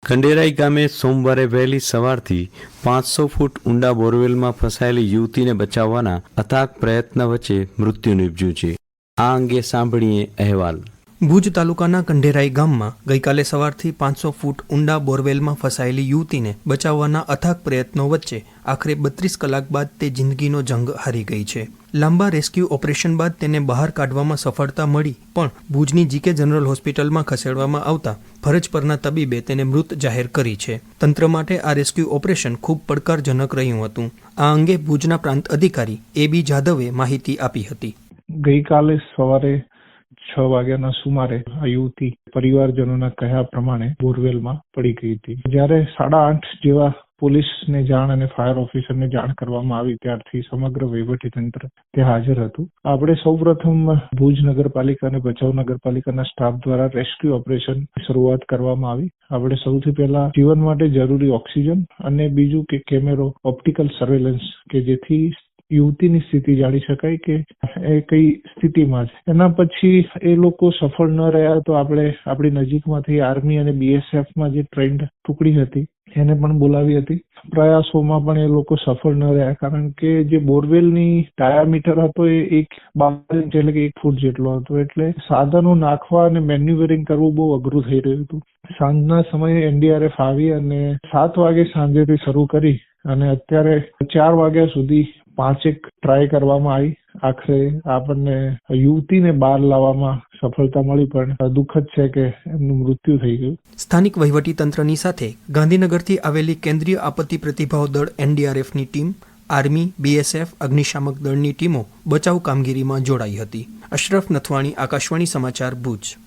ખંડેરાઈ ગામે સોમવારે વહેલી સવારથી 500 ફૂટ ઊંડા બોરવેલમાં ફસાયેલી યુવતીને બચાવવાના અથાગ પ્રયત્ન વચ્ચે મૃત્યુ નિપજ્યું છે. આ અંગે સાંભળીએ અહેવાલ. ભુજ તાલુકાના કંઢેરાઈ ગામમાં ગઈકાલે સવારથી 500 ફૂટ ઊંડા બોરવેલમાં ફસાયેલી યુવતીને બચાવવાના અથાગ પ્રયત્નો વચ્ચે આખરે 32 કલાક બાદ તે જિંદગીનો જંગ હારી ગઈ છે. લાંબા રેસ્ક્યુ ઓપરેશન બાદ તેને બહાર કાઢવામાં સફળતા મળી, પણ ભુજની જીકે જનરલ હોસ્પિટલમાં ખસેડવામાં આવતા ફરજ પરના તબીબે તેને મૃત જાહેર કરી છે. તંત્ર માટે આ રેસ્ક્યુ ઓપરેશન ખૂબ પડકારજનક રહ્યું હતું. આ અંગે ભુજના પ્રાંત અધિકારી AB જાદવે માહિતી આપી હતી. ગઈકાલે સવારે 6 વાગ્યાના સુમારે આ યુવતી પરિવારજનોના કહ્યા પ્રમાણે બોરવેલમાં પડી ગઈ હતી. જ્યારે 8:30 જેવા પોલીસને જાણ અને ફાયર ઓફિસરને જાણ કરવામાં આવી ત્યારથી સમગ્ર વહીવટીતંત્ર ત્યાં હાજર હતું. આપણે સૌપ્રથમ ભુજ નગરપાલિકા અને ભચાઉ નગરપાલિકાના સ્ટાફ દ્વારા રેસ્ક્યુ ઓપરેશન શરૂઆત કરવામાં આવી. આપણે સૌથી પહેલા જીવન માટે જરૂરી ઓક્સિજન અને બીજું કે કેમેરો ઓપ્ટિકલ સર્વેલન્સ કે જેથી યુવતીની સ્થિતિ જાણી શકાય કે એ કઈ સ્થિતિમાં છે. એના પછી એ લોકો સફળ ન રહ્યા તો આપણે આપણી નજીકમાંથી આર્મી અને BSFમાં જે ટ્રેન્ડ ટુકડી હતી એને પણ બોલાવી હતી. પ્રયાસોમાં પણ એ લોકો સફળ ન રહ્યા, કારણ કે જે બોરવેલની ડાયામીટર હતો એ 12 ઇંચ એટલે કે 1 ફૂટ જેટલો હતો. એટલે સાધનો નાખવા અને મેન્યુવરિંગ કરવું બહુ અઘરું થઈ રહ્યું હતું. સાંજના સમયે NDRF આવી અને 7 વાગે સાંજેથી શરૂ કરી અને અત્યારે 4 વાગ્યા સુધી 5 ટ્રાય કરવામાં આવી. આખરે આપણને યુવતીને બહાર લાવવામાં સફળતા મળી, પણ દુઃખદ છે કે એમનું મૃત્યુ થઈ ગયું. સ્થાનિક વહીવટીતંત્રની સાથે ગાંધીનગરથી આવેલી કેન્દ્રીય આપત્તિ પ્રતિભાવ દળ NDRFની ટીમ, આર્મી, BSF, અગ્નિશામક દળની ટીમો બચાવ કામગીરીમાં જોડાઈ હતી. અશરફ નથવાણી, આકાશવાણી સમાચાર, ભુજ.